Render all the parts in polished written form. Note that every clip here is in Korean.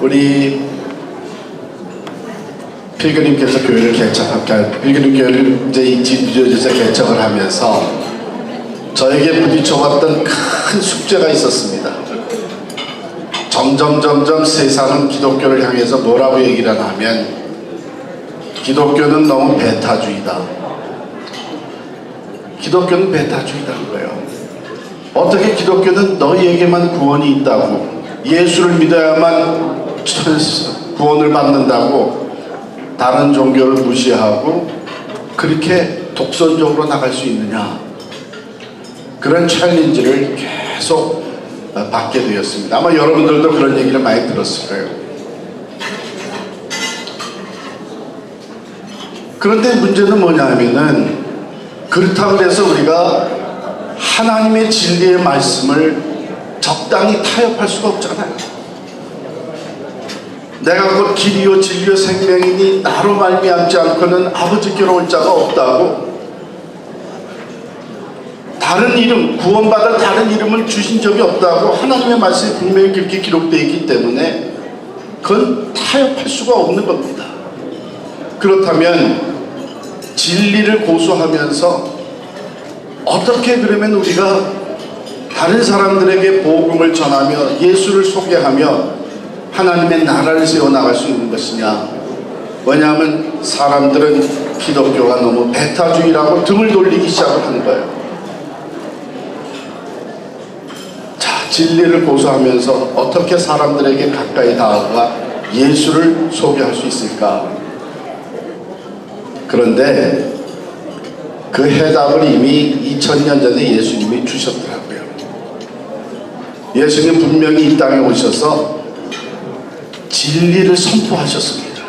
우리 필그림께서 교회를 필그림 교회를 이제 이 지주에서 개척을 하면서 저에게 부딪혀왔던 큰 숙제가 있었습니다. 점점 세상은 기독교를 향해서 뭐라고 얘기를 하냐면 기독교는 너무 베타주의다. 기독교는 베타주의다는 거예요. 어떻게 기독교는 너희에게만 구원이 있다고, 예수를 믿어야만 구원을 받는다고 다른 종교를 무시하고 그렇게 독선적으로 나갈 수 있느냐, 그런 챌린지를 계속 받게 되었습니다. 아마 여러분들도 그런 얘기를 많이 들었을 거예요. 그런데 문제는 뭐냐면은 그렇다고 해서 우리가 하나님의 진리의 말씀을 적당히 타협할 수가 없잖아요. 내가 곧 길이요 진리요 생명이니 나로 말미암지 않고는 아버지께로 올 자가 없다고, 다른 이름, 구원받을 다른 이름을 주신 적이 없다고 하나님의 말씀이 분명히 그렇게 기록되어 있기 때문에 그건 타협할 수가 없는 겁니다. 그렇다면 진리를 고수하면서 어떻게 그러면 우리가 다른 사람들에게 복음을 전하며 예수를 소개하며 하나님의 나라를 세워나갈 수 있는 것이냐? 왜냐하면 사람들은 기독교가 너무 베타주의라고 등을 돌리기 시작을 하는 거예요. 자, 진리를 고수하면서 어떻게 사람들에게 가까이 다가가 예수를 소개할 수 있을까? 그런데 그 해답을 이미 2000년 전에 예수님이 주셨더라고요. 예수님 분명히 이 땅에 오셔서 진리를 선포하셨습니다.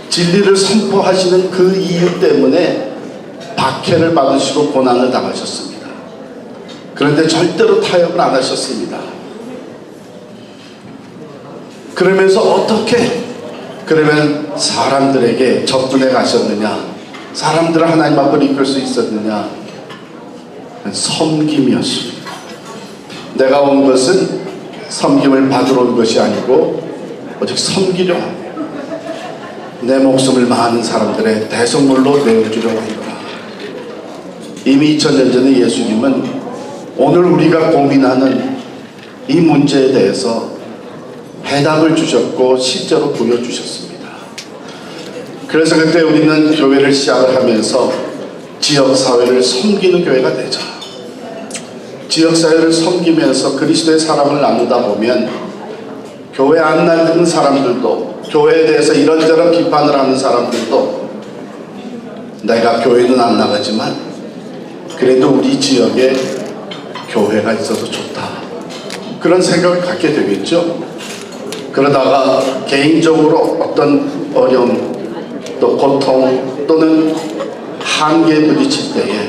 진리를 선포하시는 그 이유 때문에 박해를 받으시고 고난을 당하셨습니다. 그런데 절대로 타협을 안 하셨습니다. 그러면서 어떻게 그러면 사람들에게 접근해 가셨느냐, 사람들을 하나님 앞으로 이끌 수 있었느냐? 섬김이었습니다. 내가 온 것은 섬김을 받으러 온 것이 아니고 오직 섬기려 하고 내 목숨을 많은 사람들의 대성물로 내어주려고 합니다. 이미 2000년 전에 예수님은 오늘 우리가 고민하는 이 문제에 대해서 해답을 주셨고 실제로 보여주셨습니다. 그래서 그때 우리는 교회를 시작을 하면서 지역사회를 섬기는 교회가 되자. 지역사회를 섬기면서 그리스도의 사랑을 나누다 보면 교회 안 나는 사람들도, 교회에 대해서 이런저런 비판을 하는 사람들도 내가 교회는 안 나가지만 그래도 우리 지역에 교회가 있어서 좋다, 그런 생각을 갖게 되겠죠. 그러다가 개인적으로 어떤 어려움 또 고통 또는 한계에 부딪힐 때에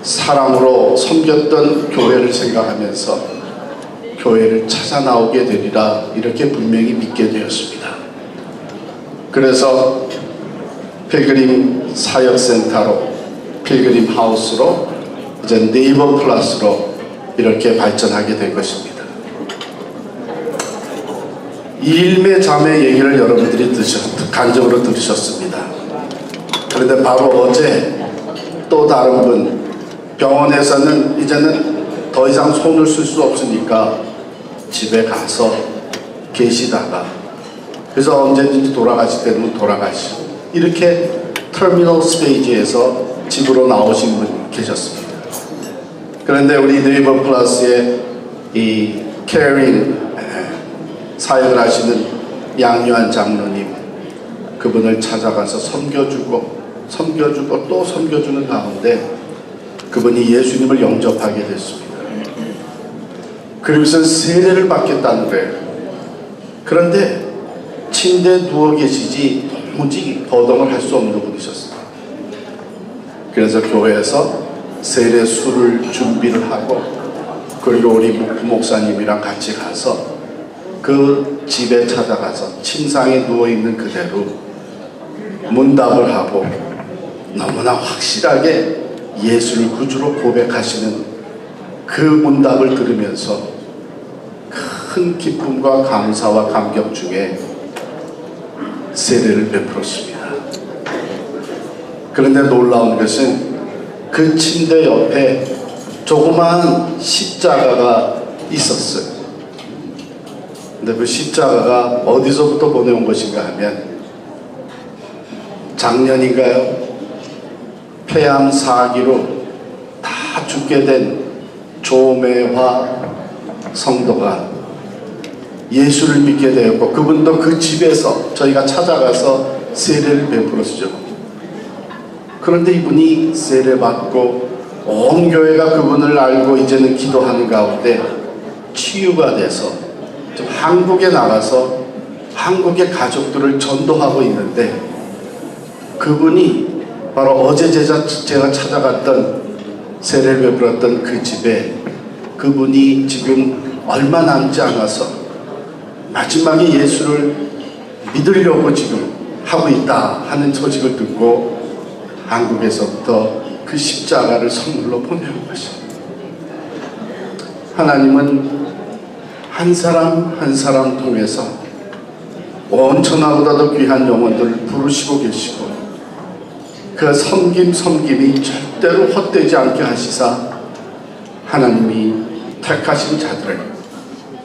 사랑으로 섬겼던 교회를 생각하면서 교회를 찾아 나오게 되리라, 이렇게 분명히 믿게 되었습니다. 그래서 필그림 사역센터로, 필그림 하우스로, 이제 네이버 플러스로 이렇게 발전하게 된 것입니다. 일매자매 얘기를 여러분들이 간접으로 들으셨습니다. 그런데 바로 어제 또 다른 분, 병원에서는 이제는 더 이상 손을 쓸 수 없으니까 집에 가서 계시다가 그래서 언제든지 돌아가실 때는 돌아가시고, 이렇게 터미널 스테이지에서 집으로 나오신 분 계셨습니다. 그런데 우리 네이버 플러스의 이 케어링 사역을 하시는 양요한 장로님, 그분을 찾아가서 섬겨주고 또 섬겨주는 가운데 그분이 예수님을 영접하게 됐습니다. 그리고서 세례를 받겠다는 거예요. 그런데 침대에 누워 계시지 도무지 거동을 할 수 없는 분이셨어요. 그래서 교회에서 세례 술을 준비를 하고, 그리고 우리 목사님이랑 같이 가서 그 집에 찾아가서 침상에 누워있는 그대로 문답을 하고 너무나 확실하게 예수를 구주로 고백하시는 그 문답을 들으면서 큰 기쁨과 감사와 감격 중에 세례를 베풀었습니다. 그런데 놀라운 것은 그 침대 옆에 조그마한 십자가가 있었어요. 근데 그 십자가가 어디서부터 보내온 것인가 하면 작년인가요? 폐암 4기로 다 죽게 된 조매화 성도가 예수를 믿게 되었고, 그분도 그 집에서 저희가 찾아가서 세례를 베풀었죠. 그런데 이분이 세례받고 온 교회가 그분을 알고 이제는 기도하는 가운데 치유가 돼서 좀 한국에 나가서 한국의 가족들을 전도하고 있는데, 그분이 바로 어제 제가 찾아갔던 세례를 베풀었던 그 집에 그분이 지금 얼마 남지 않아서 마지막에 예수를 믿으려고 지금 하고 있다 하는 소식을 듣고 한국에서부터 그 십자가를 선물로 보내온 것입니다. 하나님은 한 사람 한 사람 통해서 온 천하보다도 귀한 영혼들을 부르시고 계시고, 그 섬김이 절대로 헛되지 않게 하시사 하나님이 택하신 자들을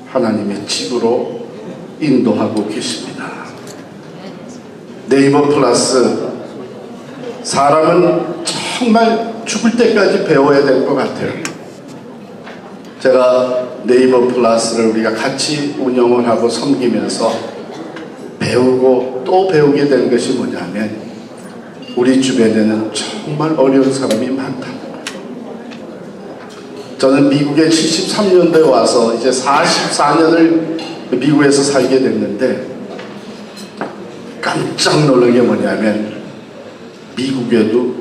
하나님의 집으로 인도하고 계십니다. 네이버 플러스, 사람은 정말 죽을 때까지 배워야 될 것 같아요. 제가 네이버 플러스를 우리가 같이 운영을 하고 섬기면서 배우고 또 배우게 된 것이 뭐냐면, 우리 주변에는 정말 어려운 사람이 많다. 저는 미국에 73년도에 와서 이제 44년을 미국에서 살게 됐는데, 깜짝 놀란 게 뭐냐면 미국에도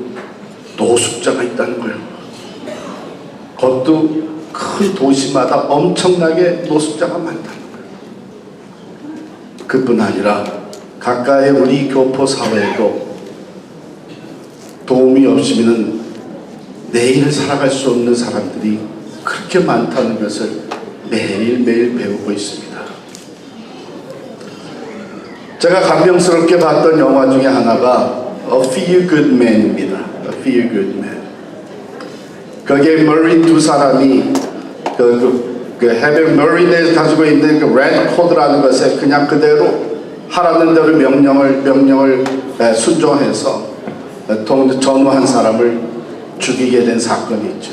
노숙자가 있다는 거예요. 그것도 큰 도시마다 엄청나게 노숙자가 많다는 거예요. 그뿐 아니라 가까이 우리 교포 사회에도 도움이 없이는 내일을 살아갈 수 없는 사람들이 그렇게 많다는 것을 매일매일 배우고 있습니다. 제가 감명스럽게 봤던 영화 중에 하나가 A Few Good Men입니다. A Few Good Men. 거기에 머린 두 사람이 해변 머린에 가지고 있는 그 레드 코드라는 것에 그냥 그대로 하라는 대로 명령을 순종해서 전후한 사람을 죽이게 된 사건이 있죠.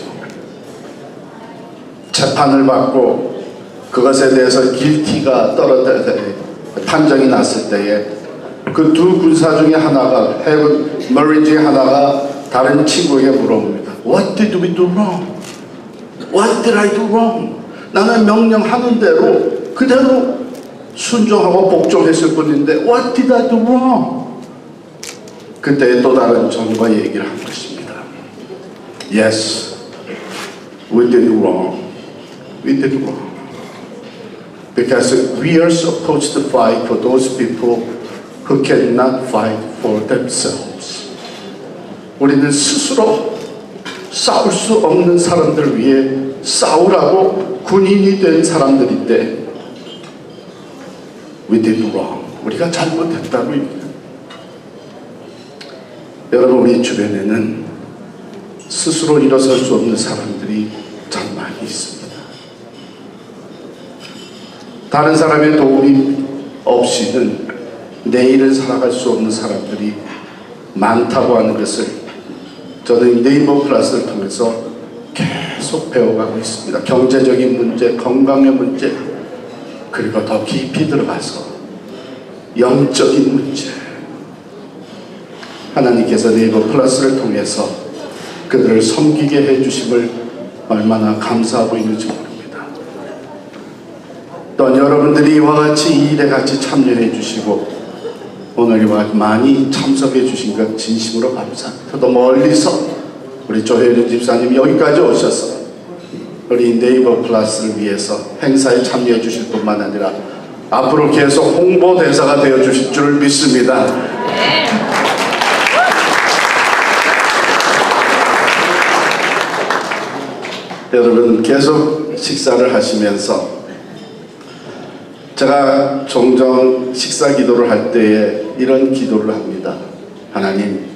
재판을 받고 그것에 대해서 길티가 판정이 났을 때에 그 두 군사 중에 하나가, 해군 머린 중에 하나가 다른 친구에게 물어봅니다. What did we do wrong? What did I do wrong? 나는 명령하는 대로 그대로 순종하고 복종했을 뿐인데 What did I do wrong? 그때 또 다른 전과 얘기를 한 것입니다. Yes, we did wrong. We did wrong. Because we are supposed to fight for those people who cannot fight for themselves. 우리는 스스로 싸울 수 없는 사람들을 위해 싸우라고 군인이 된 사람들인데 We did wrong. 우리가 잘못했다고 얘기합니다. 여러분, 우리 주변에는 스스로 일어설 수 없는 사람들이 참 많이 있습니다. 다른 사람의 도움이 없이는 내일을 살아갈 수 없는 사람들이 많다고 하는 것을 저는 네이버 플러스를 통해서 계속 배워가고 있습니다. 경제적인 문제, 건강의 문제, 그리고 더 깊이 들어가서 영적인 문제, 하나님께서 네이버 플러스를 통해서 그들을 섬기게 해주심을 얼마나 감사하고 있는지 모릅니다. 또한 여러분들이 이와 같이 이 일에 같이 참여해 주시고 오늘 이와 많이 참석해 주신 것 진심으로 감사합니다. 또 멀리서 우리 조혜련 집사님이 여기까지 오셔서 우리 네이버 플러스를 위해서 행사에 참여해 주실 뿐만 아니라 앞으로 계속 홍보대사가 되어 주실 줄 믿습니다. 여러분, 계속 식사를 하시면서 제가 종종 식사 기도를 할 때에 이런 기도를 합니다. 하나님,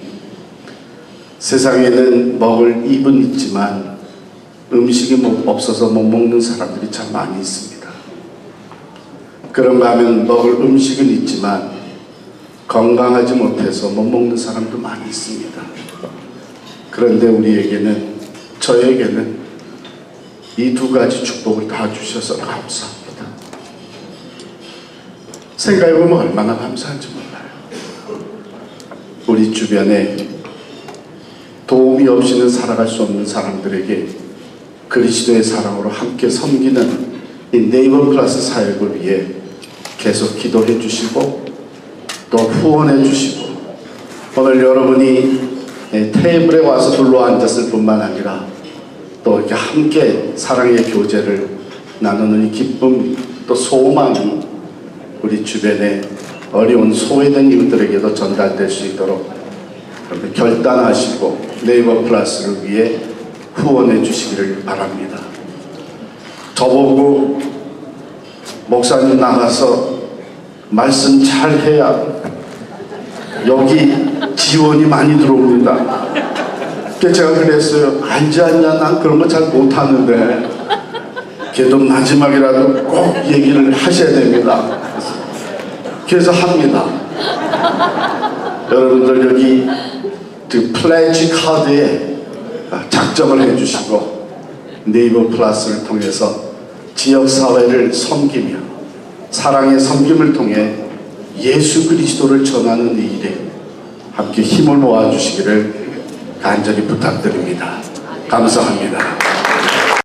세상에는 먹을 입은 있지만 음식이 없어서 못 먹는 사람들이 참 많이 있습니다. 그런가 하면 먹을 음식은 있지만 건강하지 못해서 못 먹는 사람도 많이 있습니다. 그런데 우리에게는, 저에게는 이 두 가지 축복을 다 주셔서 감사합니다. 생각해보면 얼마나 감사한지 몰라요. 우리 주변에 도움이 없이는 살아갈 수 없는 사람들에게 그리스도의 사랑으로 함께 섬기는 이 네이버 플러스 사역을 위해 계속 기도해 주시고 또 후원해 주시고, 오늘 여러분이 테이블에 와서 둘러 앉았을 뿐만 아니라 또 이렇게 함께 사랑의 교제를 나누는 이 기쁨, 또 소망이 우리 주변에 어려운 소외된 이웃들에게도 전달될 수 있도록 결단하시고 네이버 플러스를 위해 후원해 주시기를 바랍니다. 저보고 목사님 나가서 말씀 잘 해야 여기 지원이 많이 들어옵니다. 그래서 제가 그랬어요. 알지 않냐, 난 그런 거 잘 못하는데 그래도 마지막이라도 꼭 얘기를 하셔야 됩니다. 그래서 합니다. 여러분들 여기 그 플래지 카드에 작정을 해주시고 네이버 플러스를 통해서 지역사회를 섬기며 사랑의 섬김을 통해 예수 그리스도를 전하는 이 일에 함께 힘을 모아주시기를 간절히 부탁드립니다. 감사합니다.